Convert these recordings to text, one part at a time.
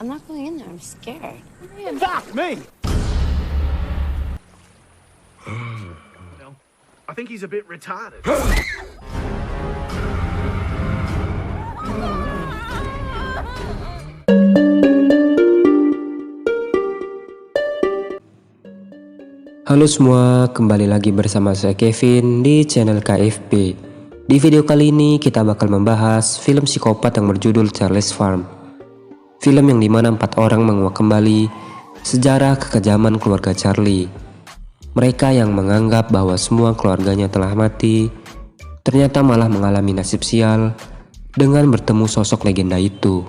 I'm not going in there. I'm scared. Fuck me! Well, I think he's a bit retarded. Halo semua, kembali lagi bersama saya Kevin di channel KFP. Di video kali ini kita bakal membahas film psikopat yang berjudul Charlie's Farm. Film yang dimana 4 orang menguak kembali sejarah kekejaman keluarga Charlie. Mereka yang menganggap bahwa semua keluarganya telah mati, ternyata malah mengalami nasib sial dengan bertemu sosok legenda itu.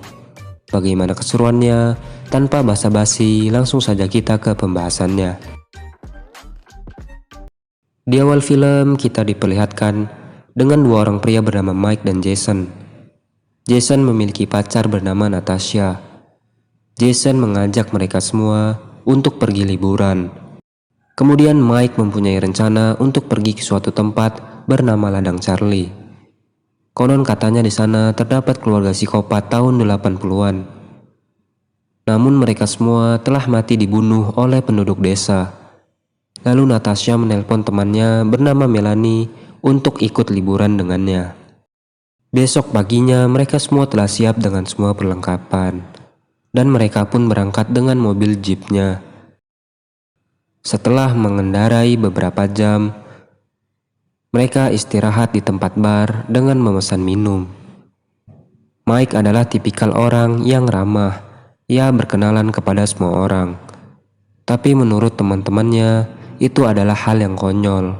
Bagaimana keseruannya? Tanpa basa-basi, langsung saja kita ke pembahasannya. Di awal film kita diperlihatkan dengan 2 orang pria bernama Mike dan Jason. Jason memiliki pacar bernama Natasha. Jason mengajak mereka semua untuk pergi liburan. Kemudian Mike mempunyai rencana untuk pergi ke suatu tempat bernama Ladang Charlie. Konon katanya di sana terdapat keluarga psikopat tahun 80-an. Namun mereka semua telah mati dibunuh oleh penduduk desa. Lalu Natasha menelpon temannya bernama Melanie untuk ikut liburan dengannya. Besok paginya mereka semua telah siap dengan semua perlengkapan. Dan mereka pun berangkat dengan mobil jeepnya. Setelah mengendarai beberapa jam, mereka istirahat di tempat bar dengan memesan minum. Mike adalah tipikal orang yang ramah. Ia berkenalan kepada semua orang. Tapi menurut teman-temannya, itu adalah hal yang konyol.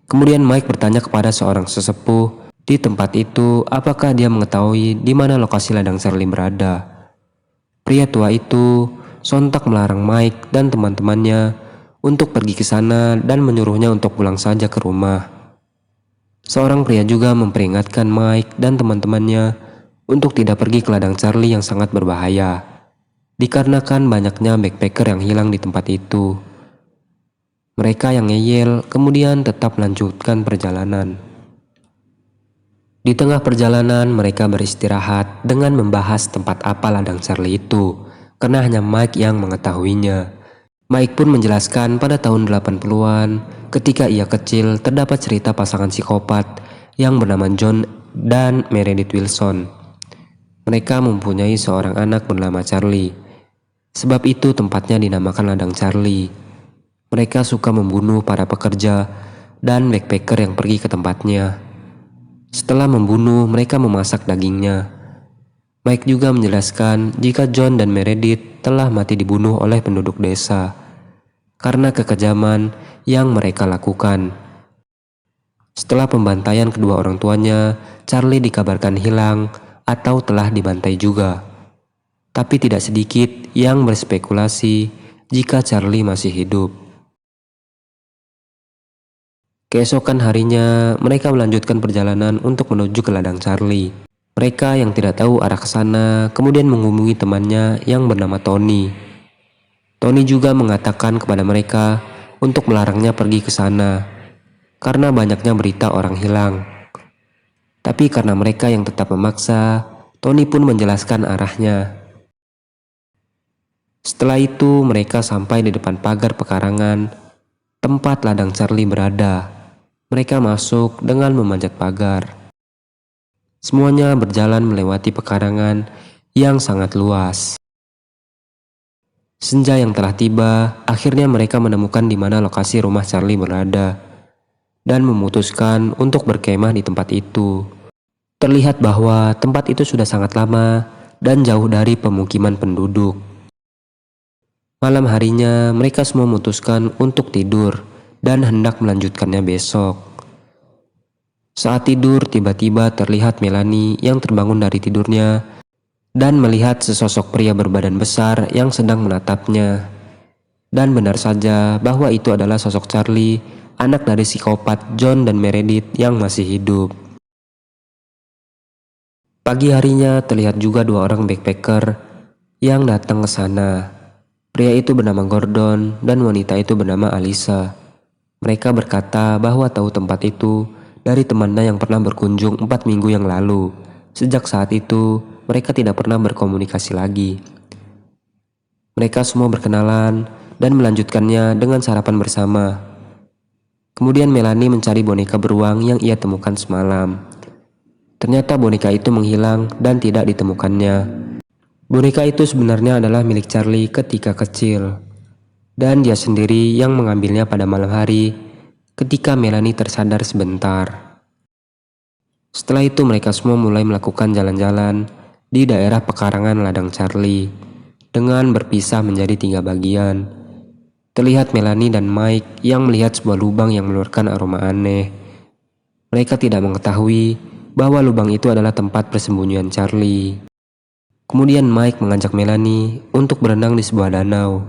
Kemudian Mike bertanya kepada seorang sesepuh di tempat itu apakah dia mengetahui di mana lokasi Ladang Charlie berada. Pria tua itu sontak melarang Mike dan teman-temannya untuk pergi ke sana dan menyuruhnya untuk pulang saja ke rumah. Seorang pria juga memperingatkan Mike dan teman-temannya untuk tidak pergi ke Ladang Charlie yang sangat berbahaya, dikarenakan banyaknya backpacker yang hilang di tempat itu. Mereka yang ngeyel kemudian tetap melanjutkan perjalanan. Di tengah perjalanan mereka beristirahat dengan membahas tempat apa Ladang Charlie itu, karena hanya Mike yang mengetahuinya. Mike pun menjelaskan pada tahun 80-an ketika ia kecil terdapat cerita pasangan psikopat yang bernama John dan Meredith Wilson. Mereka mempunyai seorang anak bernama Charlie. Sebab itu tempatnya dinamakan Ladang Charlie. Mereka suka membunuh para pekerja dan backpacker yang pergi ke tempatnya. Setelah membunuh, mereka memasak dagingnya. Mike juga menjelaskan jika John dan Meredith telah mati dibunuh oleh penduduk desa karena kekejaman yang mereka lakukan. Setelah pembantaian kedua orang tuanya, Charlie dikabarkan hilang atau telah dibantai juga. Tapi tidak sedikit yang berspekulasi jika Charlie masih hidup. Keesokan harinya, mereka melanjutkan perjalanan untuk menuju ke Ladang Charlie. Mereka yang tidak tahu arah ke sana kemudian menghubungi temannya yang bernama Tony. Tony juga mengatakan kepada mereka untuk melarangnya pergi ke sana karena banyaknya berita orang hilang. Tapi karena mereka yang tetap memaksa, Tony pun menjelaskan arahnya. Setelah itu, mereka sampai di depan pagar pekarangan tempat Ladang Charlie berada. Mereka masuk dengan memanjat pagar. Semuanya berjalan melewati pekarangan yang sangat luas. Senja yang telah tiba, akhirnya mereka menemukan di mana lokasi rumah Charlie berada dan memutuskan untuk berkemah di tempat itu. Terlihat bahwa tempat itu sudah sangat lama dan jauh dari pemukiman penduduk. Malam harinya, mereka semua memutuskan untuk tidur dan hendak melanjutkannya besok. Saat tidur, tiba-tiba terlihat Melanie yang terbangun dari tidurnya dan melihat sesosok pria berbadan besar yang sedang menatapnya. Dan benar saja bahwa itu adalah sosok Charlie, anak dari psikopat John dan Meredith yang masih hidup. Pagi harinya terlihat juga 2 orang backpacker yang datang ke sana. Pria itu bernama Gordon dan wanita itu bernama Alisa. Mereka berkata bahwa tahu tempat itu dari temannya yang pernah berkunjung 4 minggu yang lalu. Sejak saat itu, mereka tidak pernah berkomunikasi lagi. Mereka semua berkenalan dan melanjutkannya dengan sarapan bersama. Kemudian Melanie mencari boneka beruang yang ia temukan semalam. Ternyata boneka itu menghilang dan tidak ditemukannya. Boneka itu sebenarnya adalah milik Charlie ketika kecil, dan dia sendiri yang mengambilnya pada malam hari ketika Melanie tersadar sebentar. Setelah itu mereka semua mulai melakukan jalan-jalan di daerah pekarangan ladang Charlie dengan berpisah menjadi 3 bagian. Terlihat Melanie dan Mike yang melihat sebuah lubang yang mengeluarkan aroma aneh. Mereka tidak mengetahui bahwa lubang itu adalah tempat persembunyian Charlie. Kemudian Mike mengajak Melanie untuk berenang di sebuah danau.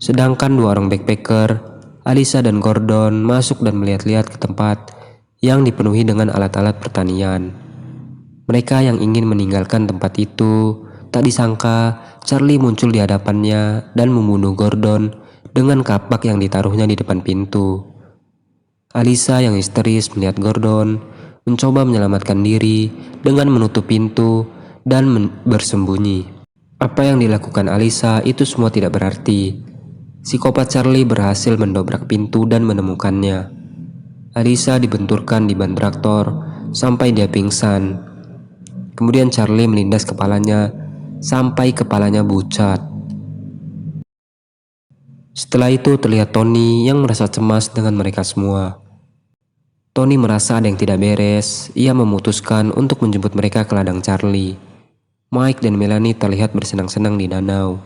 Sedangkan 2 orang backpacker, Alyssa dan Gordon, masuk dan melihat-lihat ke tempat yang dipenuhi dengan alat-alat pertanian. Mereka yang ingin meninggalkan tempat itu, tak disangka Charlie muncul di hadapannya dan membunuh Gordon dengan kapak yang ditaruhnya di depan pintu. Alyssa yang histeris melihat Gordon mencoba menyelamatkan diri dengan menutup pintu dan bersembunyi. Apa yang dilakukan Alyssa itu semua tidak berarti. Psikopat Charlie berhasil mendobrak pintu dan menemukannya. Alyssa dibenturkan di ban traktor sampai dia pingsan. Kemudian Charlie menindas kepalanya sampai kepalanya bucat. Setelah itu terlihat Tony yang merasa cemas dengan mereka semua. Tony merasa ada yang tidak beres. Ia memutuskan untuk menjemput mereka ke ladang Charlie. Mike dan Melanie terlihat bersenang-senang di danau.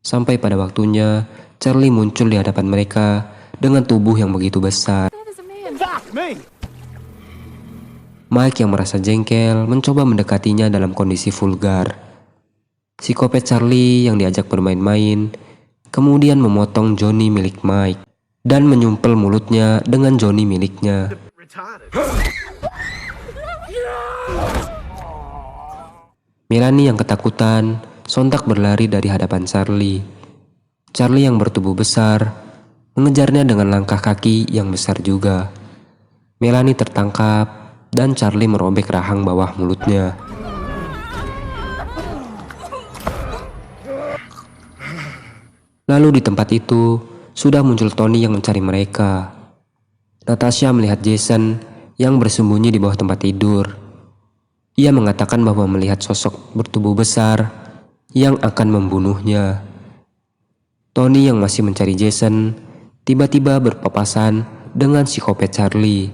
Sampai pada waktunya Charlie muncul di hadapan mereka dengan tubuh yang begitu besar. Mike yang merasa jengkel mencoba mendekatinya dalam kondisi vulgar. Psikopat Charlie yang diajak bermain-main kemudian memotong Johnny milik Mike dan menyumpel mulutnya dengan Johnny miliknya. Melanie yang ketakutan sontak berlari dari hadapan Charlie. Charlie yang bertubuh besar mengejarnya dengan langkah kaki yang besar juga. Melanie tertangkap dan Charlie merobek rahang bawah mulutnya. Lalu di tempat itu sudah muncul Tony yang mencari mereka. Natasha melihat Jason yang bersembunyi di bawah tempat tidur. Ia mengatakan bahwa melihat sosok bertubuh besar yang akan membunuhnya. Tony yang masih mencari Jason tiba-tiba berpapasan dengan psikopat Charlie.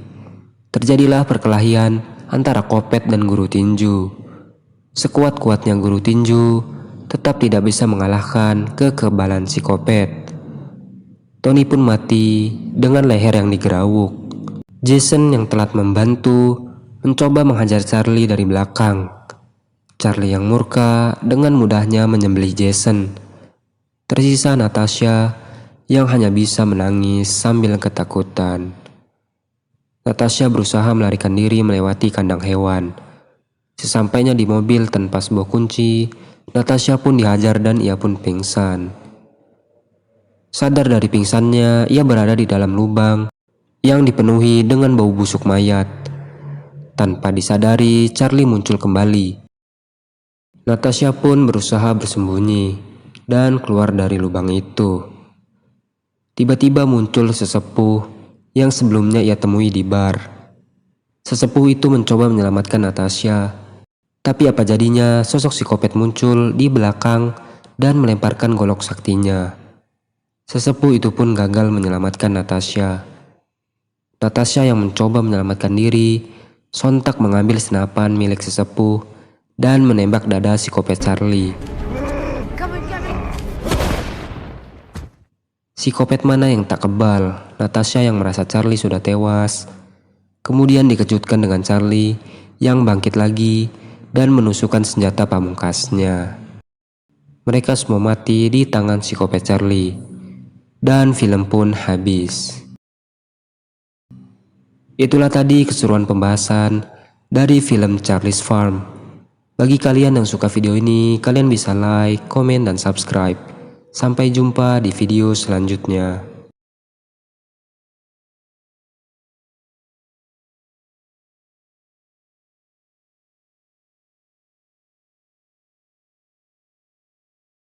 Terjadilah perkelahian antara Kopet dan guru tinju. Sekuat-kuatnya guru tinju tetap tidak bisa mengalahkan kekebalan psikopat. Tony pun mati dengan leher yang digerawuk. Jason yang telat membantu mencoba menghajar Charlie dari belakang. Charlie yang murka dengan mudahnya menyembelih Jason. Tersisa Natasha yang hanya bisa menangis sambil ketakutan. Natasha berusaha melarikan diri melewati kandang hewan. Sesampainya di mobil tanpa sebuah kunci, Natasha pun dihajar dan ia pun pingsan. Sadar dari pingsannya, ia berada di dalam lubang yang dipenuhi dengan bau busuk mayat. Tanpa disadari, Charlie muncul kembali. Natasha pun berusaha bersembunyi dan keluar dari lubang itu. Tiba-tiba muncul sesepuh yang sebelumnya ia temui di bar. Sesepuh itu mencoba menyelamatkan Natasha. Tapi apa jadinya, sosok psikopat muncul di belakang dan melemparkan golok saktinya. Sesepuh itu pun gagal menyelamatkan Natasha. Natasha yang mencoba menyelamatkan diri sontak mengambil senapan milik sesepuh dan menembak dada psikopat Charlie. Psikopat mana yang tak kebal? Natasha yang merasa Charlie sudah tewas, kemudian dikejutkan dengan Charlie yang bangkit lagi dan menusukkan senjata pamungkasnya. Mereka semua mati di tangan psikopat Charlie, dan film pun habis. Itulah tadi keseruan pembahasan dari film Charlie's Farm. Bagi kalian yang suka video ini, kalian bisa like, komen, dan subscribe. Sampai jumpa di video selanjutnya.